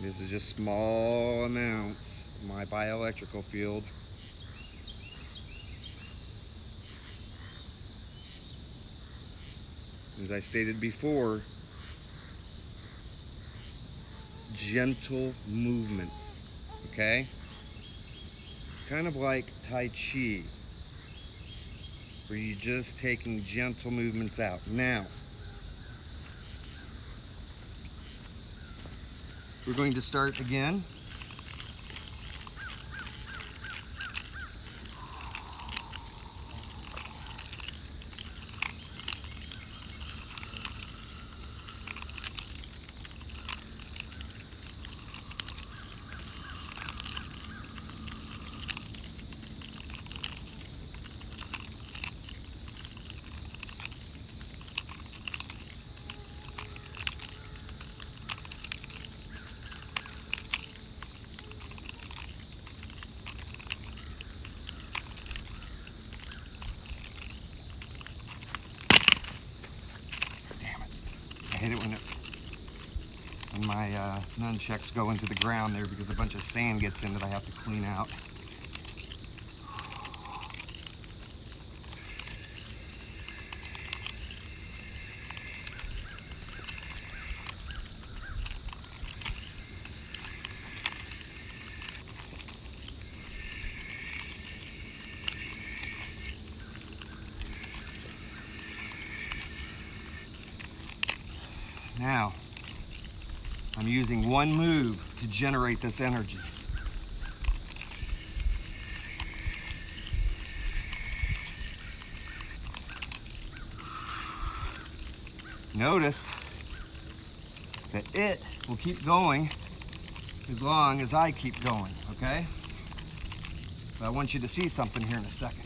This is just small amounts of my bioelectrical field. As I stated before, gentle movements, okay? Kind of like Tai Chi, where you're just taking gentle movements out. Now, we're going to start again. I hate it when my nunchucks go into the ground there because a bunch of sand gets in that I have to clean out. Now, I'm using one move to generate this energy. Notice that it will keep going as long as I keep going, okay? But I want you to see something here in a second.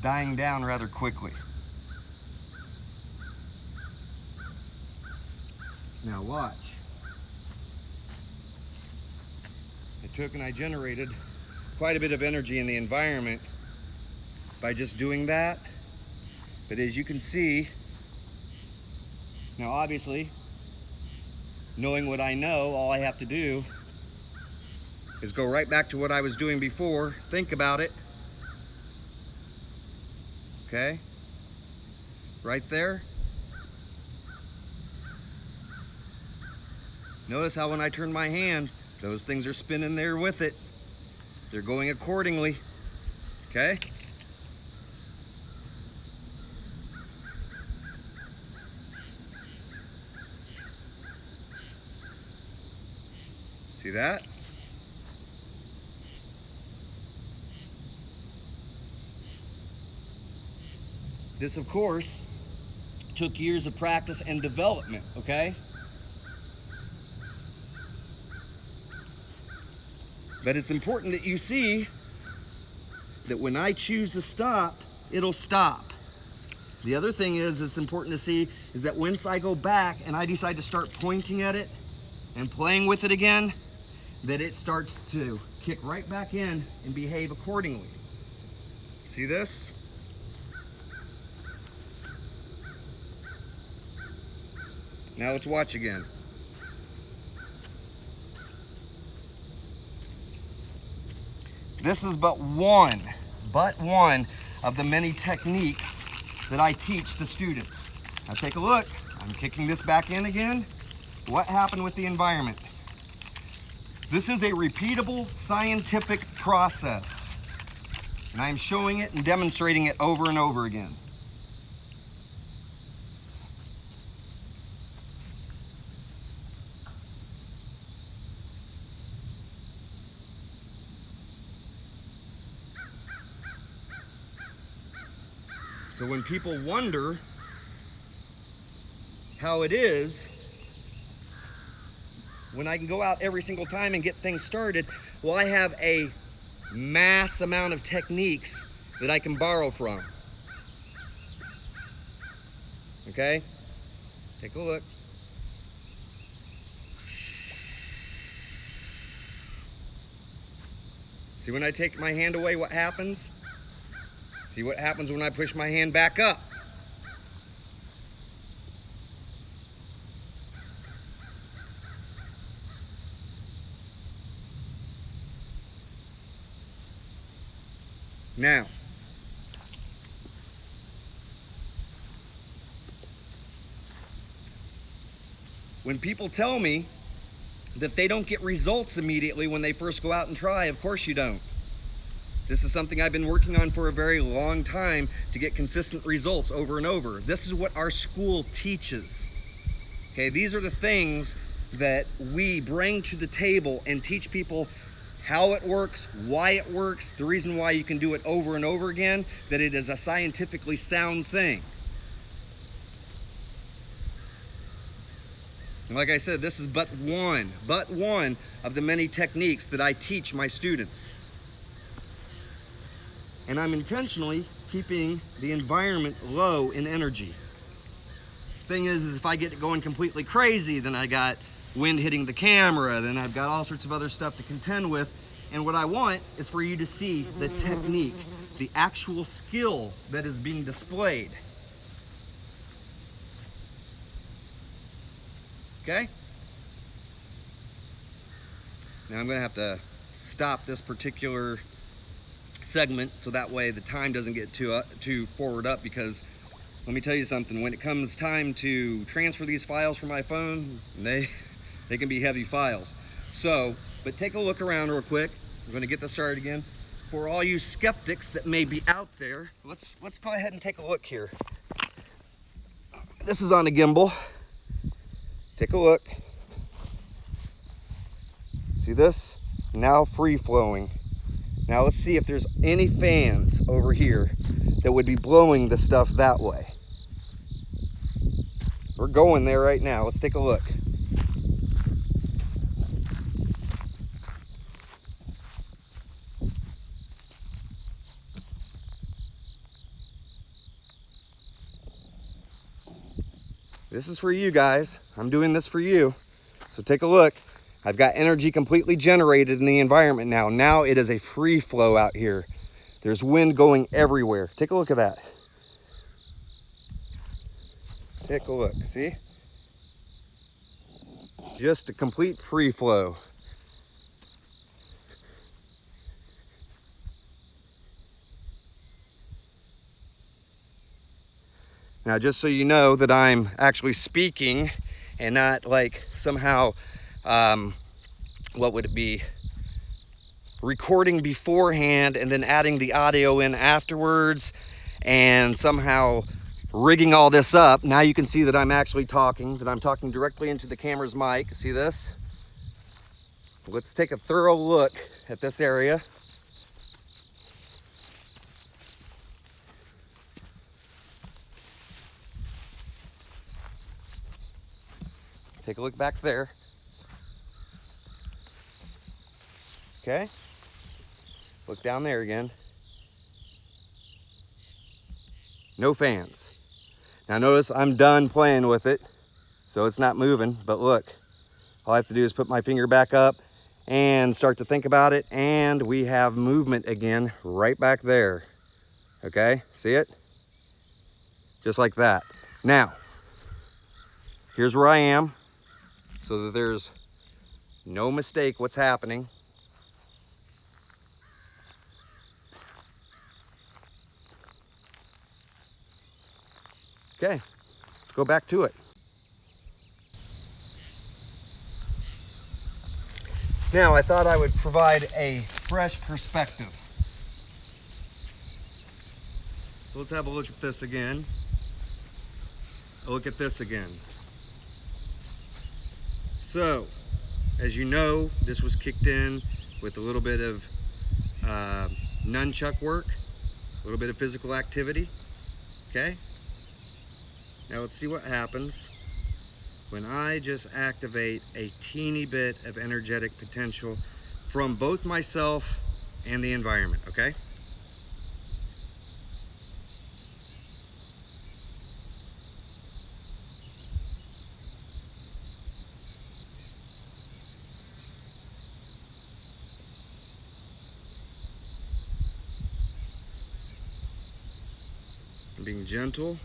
Dying down rather quickly. Now watch. I took and I generated quite a bit of energy in the environment by just doing that. But as you can see, now obviously, knowing what I know, all I have to do is go right back to what I was doing before, think about it. Okay, right there. Notice how when I turn my hand, those things are spinning there with it. They're going accordingly, okay? See that? This, of course, took years of practice and development, okay? But it's important that you see that when I choose to stop, it'll stop. The other thing is, it's important to see, is that once I go back and I decide to start pointing at it and playing with it again, that it starts to kick right back in and behave accordingly. See this? Now let's watch again. This is but one of the many techniques that I teach the students. Now take a look. I'm kicking this back in again. What happened with the environment? This is a repeatable scientific process, and I am showing it and demonstrating it over and over again. So when people wonder how it is when I can go out every single time and get things started, well, I have a mass amount of techniques that I can borrow from. Okay? Take a look. See, when I take my hand away, what happens? See what happens when I push my hand back up. Now, when people tell me that they don't get results immediately when they first go out and try, of course you don't. This is something I've been working on for a very long time to get consistent results over and over. This is what our school teaches. Okay, these are the things that we bring to the table and teach people how it works, why it works, the reason why you can do it over and over again, that it is a scientifically sound thing. And like I said, this is but one of the many techniques that I teach my students. And I'm intentionally keeping the environment low in energy. Thing is if I get it going completely crazy, then I got wind hitting the camera, then I've got all sorts of other stuff to contend with. And what I want is for you to see the technique, the actual skill that is being displayed. Okay? Now I'm going to have to stop this particular segment so that way the time doesn't get too forward up, because let me tell you something, when it comes time to transfer these files from my phone, they can be heavy files. So, but take a look around real quick. We're going to get this started again. For all you skeptics that may be out there, let's go ahead and take a look here. This is on a gimbal. Take a look. See this? Now free flowing. Now let's see if there's any fans over here that would be blowing the stuff that way. We're going there right now. Let's take a look. This is for you guys. I'm doing this for you. So take a look. I've got energy completely generated in the environment now. Now it is a free flow out here. There's wind going everywhere. Take a look at that. Take a look, see? Just a complete free flow. Now, just so you know that I'm actually speaking and not like somehow, what would it be? Recording beforehand and then adding the audio in afterwards and somehow rigging all this up. Now you can see that I'm actually talking, that I'm talking directly into the camera's mic. See this? Let's take a thorough look at this area. Take a look back there. Okay. Look down there again. No fans. Now notice I'm done playing with it, so it's not moving, but look. All I have to do is put my finger back up and start to think about it, and we have movement again right back there. Okay, see it? Just like that. Now, here's where I am, so that there's no mistake what's happening. Okay, let's go back to it. Now, I thought I would provide a fresh perspective. So let's have a look at this again. A look at this again. So, as you know, this was kicked in with a little bit of nunchuck work, a little bit of physical activity. Okay? Now let's see what happens when I just activate a teeny bit of energetic potential from both myself and the environment, okay? I'm being gentle.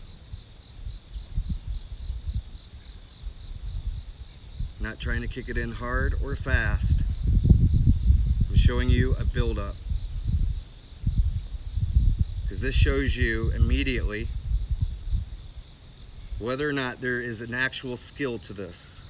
Not trying to kick it in hard or fast. I'm showing you a buildup. Because this shows you immediately whether or not there is an actual skill to this.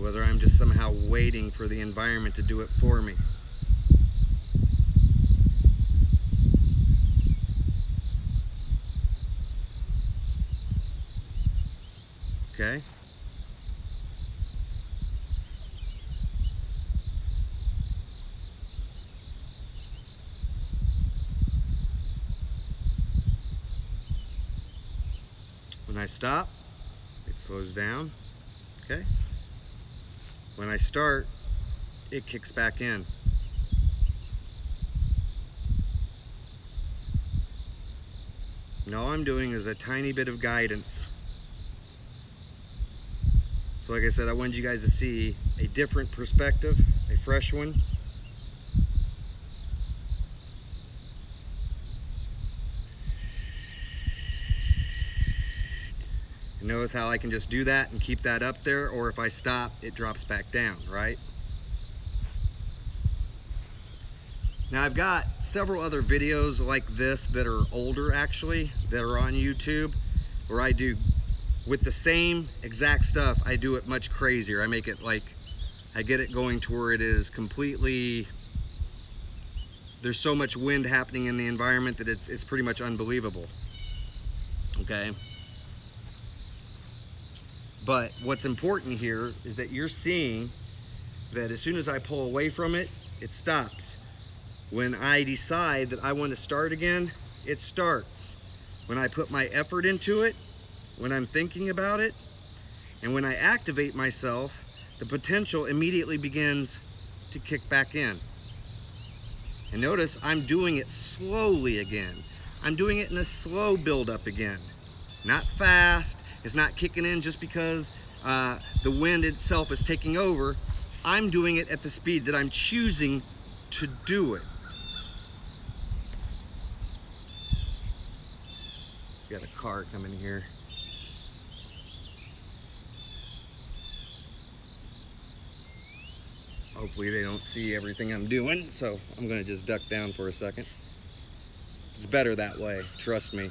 Whether I'm just somehow waiting for the environment to do it for me. Okay? When I stop, it slows down. Okay? When I start, it kicks back in. And all I'm doing is a tiny bit of guidance. So like I said, I wanted you guys to see a different perspective, a fresh one. And notice how I can just do that and keep that up there, or if I stop, it drops back down, right? Now I've got several other videos like this that are older actually, that are on YouTube, where I do, with the same exact stuff, I do it much crazier. I make it like, I get it going to where it is completely, there's so much wind happening in the environment that it's pretty much unbelievable. Okay? But what's important here is that you're seeing that as soon as I pull away from it, it stops. When I decide that I want to start again, it starts. When I put my effort into it, when I'm thinking about it, and when I activate myself, the potential immediately begins to kick back in. And notice I'm doing it slowly again. I'm doing it in a slow build-up again. Not fast. It's not kicking in just because the wind itself is taking over. I'm doing it at the speed that I'm choosing to do it. Got a car coming here. Hopefully they don't see everything I'm doing, so I'm gonna just duck down for a second. It's better that way, trust me.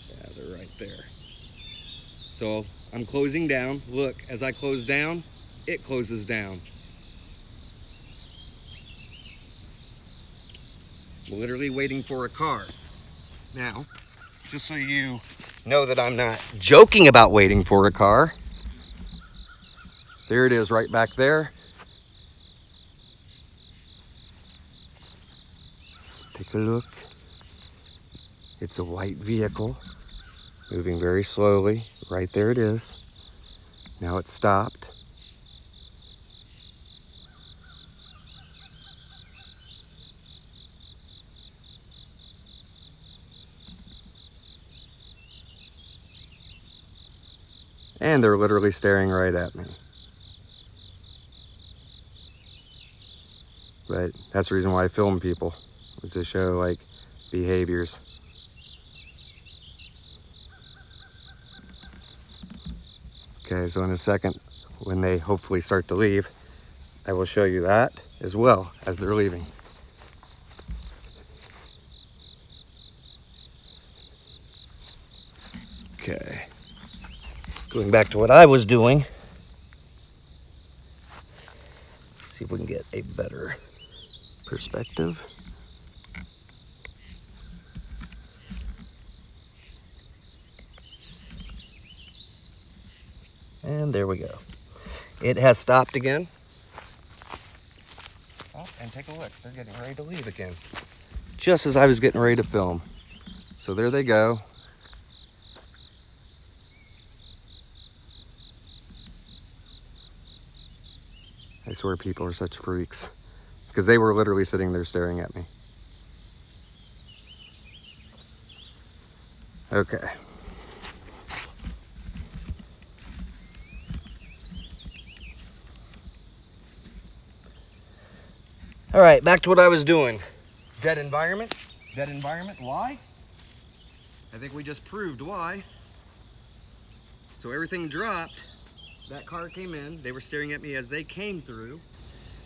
Yeah, they're right there. So I'm closing down. Look, as I close down, it closes down. I'm literally waiting for a car. Now, just so you know that I'm not joking about waiting for a car, there it is right back there. Let's take a look. It's a white vehicle moving very slowly. Right there it is. Now it's stopped. And they're literally staring right at me. But that's the reason why I film people, is to show like behaviors. Okay, so in a second, when they hopefully start to leave, I will show you that as well as they're leaving. Okay. Going back to what I was doing. See if we can get a better perspective. And there we go. It has stopped again. Oh, and take a look. They're getting ready to leave again. Just as I was getting ready to film. So there they go. I swear people are such freaks. Because they were literally sitting there staring at me. Okay. All right, back to what I was doing. Dead environment. Dead environment. Why? I think we just proved why. So everything dropped. That car came in. They were staring at me as they came through.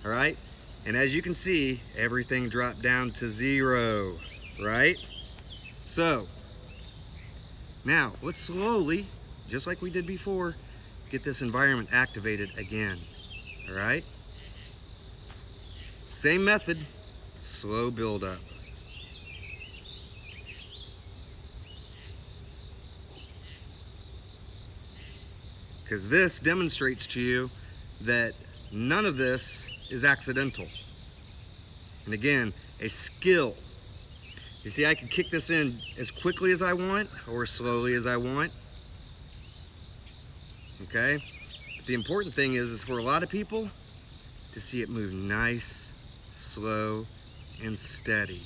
All right. And as you can see, everything dropped down to 0. Right? So now let's slowly, just like we did before, get this environment activated again. All right? Same method, slow build up. Because this demonstrates to you that none of this is accidental. And again, a skill. You see, I can kick this in as quickly as I want or as slowly as I want. Okay? But the important thing is for a lot of people to see it move nice, slow, and steady.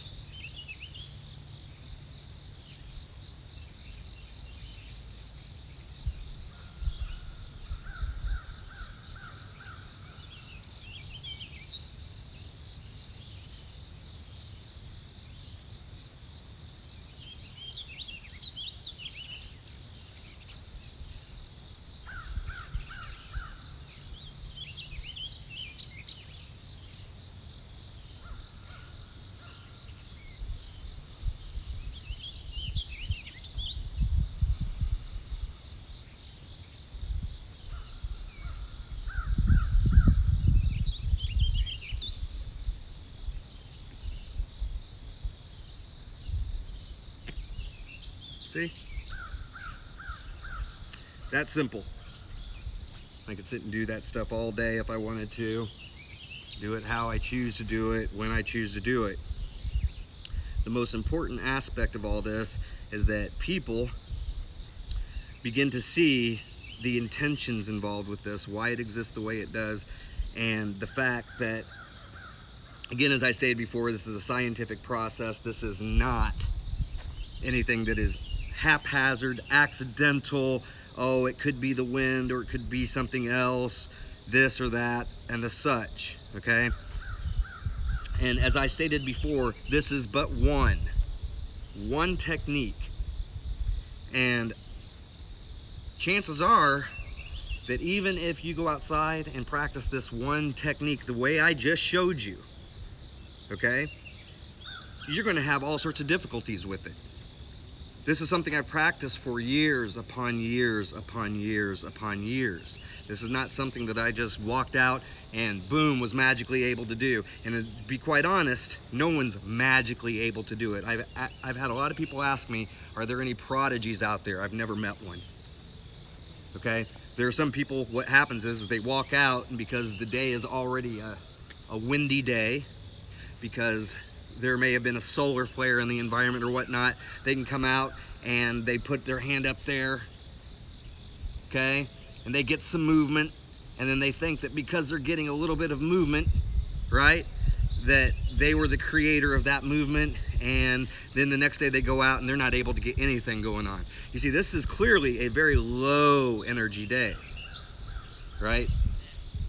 See? That simple. I could sit and do that stuff all day if I wanted to. Do it how I choose to do it, when I choose to do it. The most important aspect of all this is that people begin to see the intentions involved with this, why it exists the way it does, and the fact that, again, as I stated before, this is a scientific process. This is not anything that is haphazard, accidental. Oh, it could be the wind or it could be something else, this or that, and the such, okay? And as I stated before, this is but one technique. And chances are that even if you go outside and practice this one technique the way I just showed you, okay, you're going to have all sorts of difficulties with it. This is something I've practiced for years upon years upon years upon years. This is not something that I just walked out and boom, was magically able to do. And to be quite honest, no one's magically able to do it. I've had a lot of people ask me, are there any prodigies out there? I've never met one. Okay? There are some people, what happens is they walk out, and because the day is already a windy day, because there may have been a solar flare in the environment or whatnot, they can come out and they put their hand up there, okay, and they get some movement, and then they think that because they're getting a little bit of movement, right, that they were the creator of that movement, and then the next day they go out and they're not able to get anything going on. You see, this is clearly a very low energy day, right?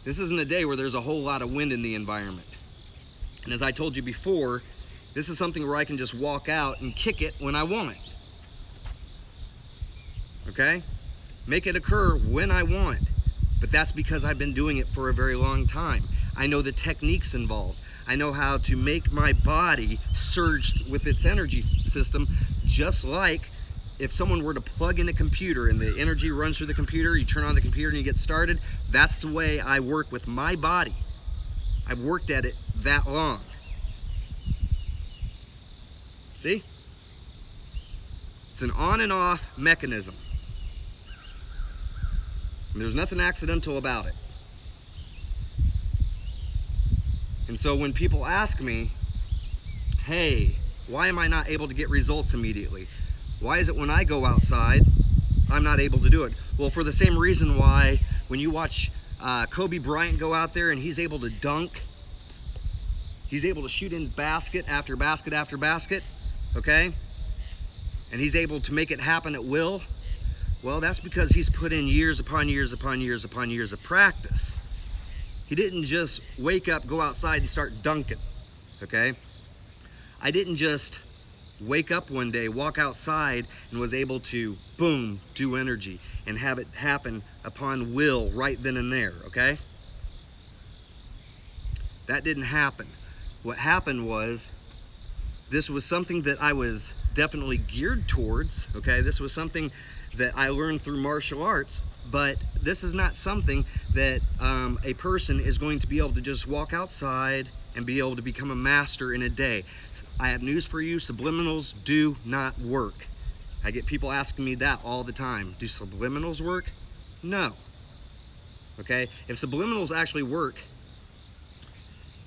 This isn't a day where there's a whole lot of wind in the environment. And as I told you before, this is something where I can just walk out and kick it when I want. Okay? Make it occur when I want. But that's because I've been doing it for a very long time. I know the techniques involved. I know how to make my body surge with its energy system, just like if someone were to plug in a computer and the energy runs through the computer, you turn on the computer and you get started. That's the way I work with my body. I've worked at it that long. See? It's an on and off mechanism. And there's nothing accidental about it. And so when people ask me, hey, why am I not able to get results immediately? Why is it when I go outside, I'm not able to do it? Well, for the same reason why when you watch Kobe Bryant go out there and he's able to dunk, he's able to shoot in basket after basket after basket, okay? and he's able to make it happen at will, well, that's because he's put in years upon years upon years upon years of practice. He didn't just wake up, go outside, and start dunking, okay? I didn't just wake up one day, walk outside, and was able to, boom, do energy and have it happen upon will right then and there, okay? That didn't happen. What happened was, this was something that I was definitely geared towards, okay? This was something that I learned through martial arts, but this is not something that a person is going to be able to just walk outside and be able to become a master in a day. I have news for you, subliminals do not work. I get people asking me that all the time. Do subliminals work? No. Okay, if subliminals actually work,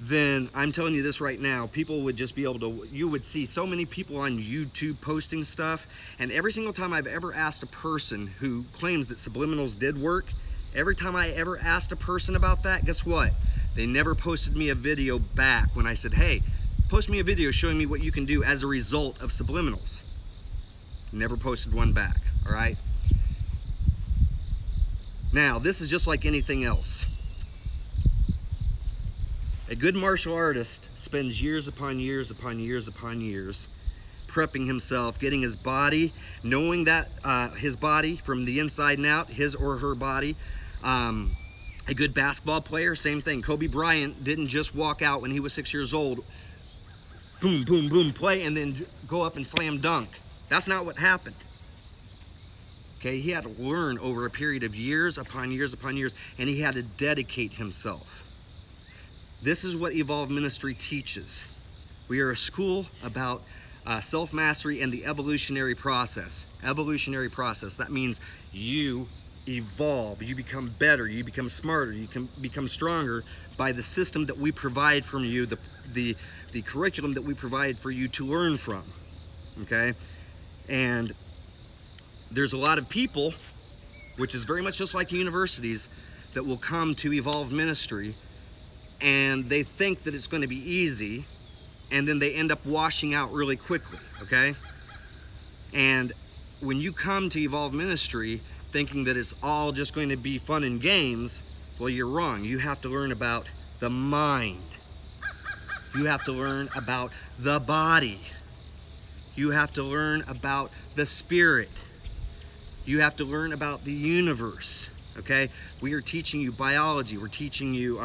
then I'm telling you this right now, people would just be able to, you would see so many people on YouTube posting stuff, and every single time I've ever asked a person who claims that subliminals did work, every time I ever asked a person about that, guess what? They never posted me a video back when I said, hey, post me a video showing me what you can do as a result of subliminals. Never posted one back, all right? Now, this is just like anything else. A good martial artist spends years upon years upon years upon years prepping himself, getting his body, knowing that his body from the inside and out, his or her body. A good basketball player, same thing. Kobe Bryant didn't just walk out when he was 6 years old, boom, boom, boom, play, and then go up and slam dunk. That's not what happened. Okay, he had to learn over a period of years upon years upon years, and he had to dedicate himself. This is what Evolve Ministry teaches. We are a school about self-mastery and the evolutionary process. Evolutionary process, that means you evolve, you become better, you become smarter, you can become stronger by the system that we provide from you, the curriculum that we provide for you to learn from, okay? And there's a lot of people, which is very much just like universities, that will come to Evolve Ministry and they think that it's going to be easy, and then they end up washing out really quickly, okay? And when you come to Evolve Ministry thinking that it's all just going to be fun and games, well, you're wrong. You have to learn about the mind. You have to learn about the body. You have to learn about the spirit. You have to learn about the universe, okay? We are teaching you biology. We're teaching you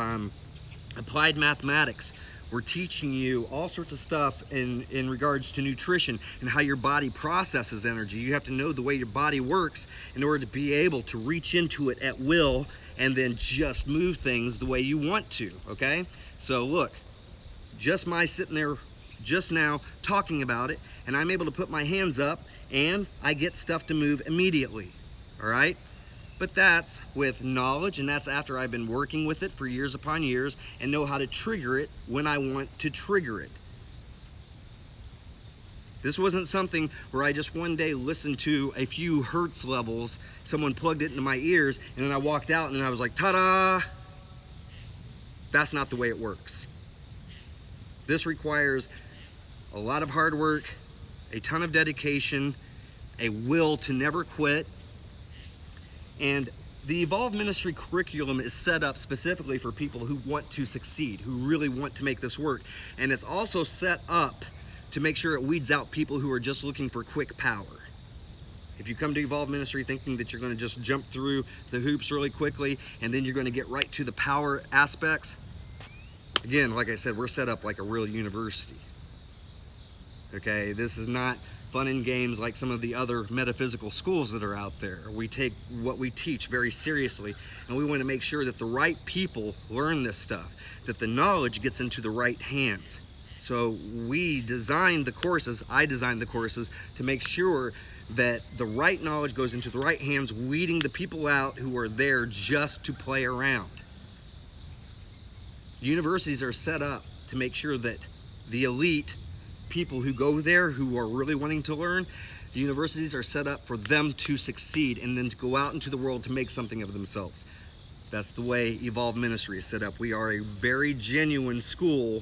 applied mathematics. We're teaching you all sorts of stuff in regards to nutrition and how your body processes energy. You have to know the way your body works in order to be able to reach into it at will and then just move things the way you want to, okay? So look, just my sitting there just now talking about it, and I'm able to put my hands up and I get stuff to move immediately, all right? But that's with knowledge, and that's after I've been working with it for years upon years and know how to trigger it when I want to trigger it. This wasn't something where I just one day listened to a few hertz levels, someone plugged it into my ears, and then I walked out and then I was like, ta-da! That's not the way it works. This requires a lot of hard work, a ton of dedication, a will to never quit. And the Evolve Ministry curriculum is set up specifically for people who want to succeed, who really want to make this work. And it's also set up to make sure it weeds out people who are just looking for quick power. If you come to Evolve Ministry thinking that you're going to just jump through the hoops really quickly and then you're going to get right to the power aspects, again, like I said, we're set up like a real university. Okay, this is not fun and games like some of the other metaphysical schools that are out there. We take what we teach very seriously, and we want to make sure that the right people learn this stuff, that the knowledge gets into the right hands. So we designed the courses, I designed the courses to make sure that the right knowledge goes into the right hands, weeding the people out who are there just to play around. Universities are set up to make sure that the elite people who go there who are really wanting to learn, the universities are set up for them to succeed and then to go out into the world to make something of themselves. That's the way Evolve Ministry is set up. We are a very genuine school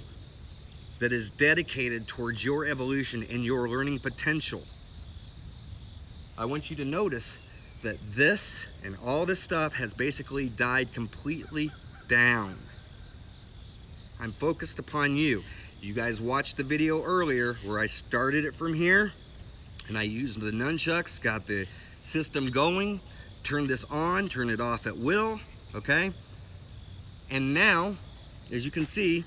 that is dedicated towards your evolution and your learning potential. I want you to notice that this and all this stuff has basically died completely down. I'm focused upon you. You guys watched the video earlier where I started it from here and I used the nunchucks, got the system going, turned this on, turn it off at will, okay? And now, as you can see,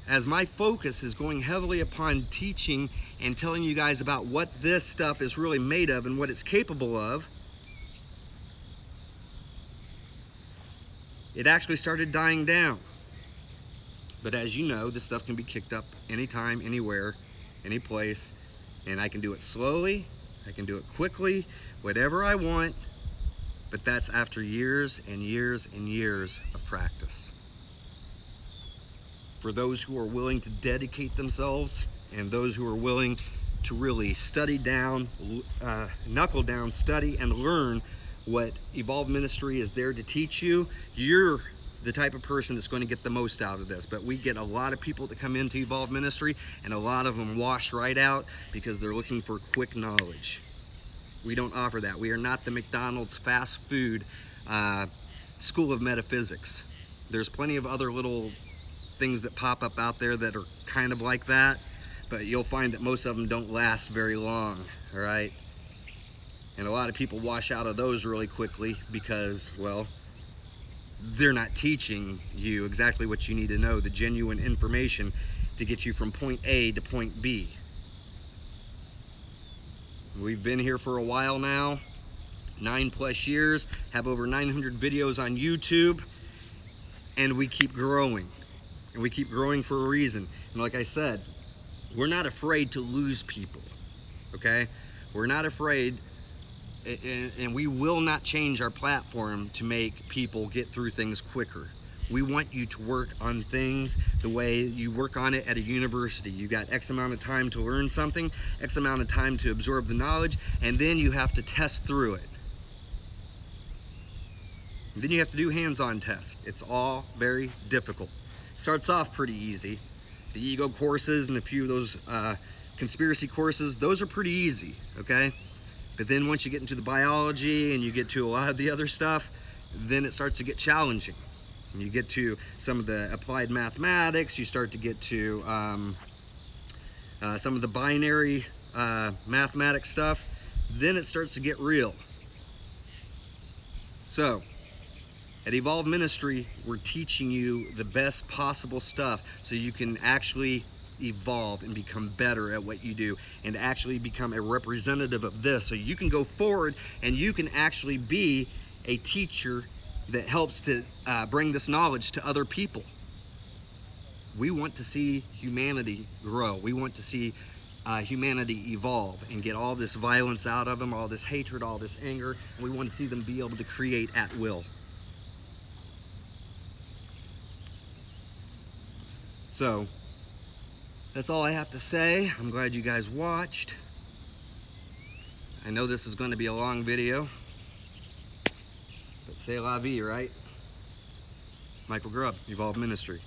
as my focus is going heavily upon teaching and telling you guys about what this stuff is really made of and what it's capable of, it actually started dying down. But as you know, this stuff can be kicked up anytime, anywhere, any place, and I can do it slowly, I can do it quickly, whatever I want, but that's after years and years and years of practice. For those who are willing to dedicate themselves and those who are willing to really study down, knuckle down, study and learn what Evolve Ministry is there to teach you, you're the type of person that's going to get the most out of this. But we get a lot of people that come into Evolve Ministry and a lot of them wash right out because they're looking for quick knowledge. We don't offer that. We are not the McDonald's fast food school of metaphysics. There's plenty of other little things that pop up out there that are kind of like that, but you'll find that most of them don't last very long, all right? And a lot of people wash out of those really quickly because, well, they're not teaching you exactly what you need to know, the genuine information to get you from point A to point B. We've been here for a while now, 9+ years, have over 900 videos on YouTube, and we keep growing. And we keep growing for a reason. And like I said, we're not afraid to lose people, okay? We're not afraid, and we will not change our platform to make people get through things quicker. We want you to work on things the way you work on it at a university. You got X amount of time to learn something, X amount of time to absorb the knowledge, and then you have to test through it. And then you have to do hands-on tests. It's all very difficult. Starts off pretty easy. The ego courses and a few of those conspiracy courses, those are pretty easy, okay? But then once you get into the biology and you get to a lot of the other stuff, then it starts to get challenging. And you get to some of the applied mathematics, you start to get to some of the binary mathematics stuff, then it starts to get real. So, at Evolve Ministry, we're teaching you the best possible stuff so you can actually evolve and become better at what you do and actually become a representative of this so you can go forward and you can actually be a teacher that helps to bring this knowledge to other people. We want to see humanity grow. We want to see humanity evolve and get all this violence out of them, all this hatred, all this anger, and we want to see them be able to create at will. So, that's all I have to say. I'm glad you guys watched. I know this is going to be a long video, but c'est la vie, right? Michael Grubb, Evolve Ministry.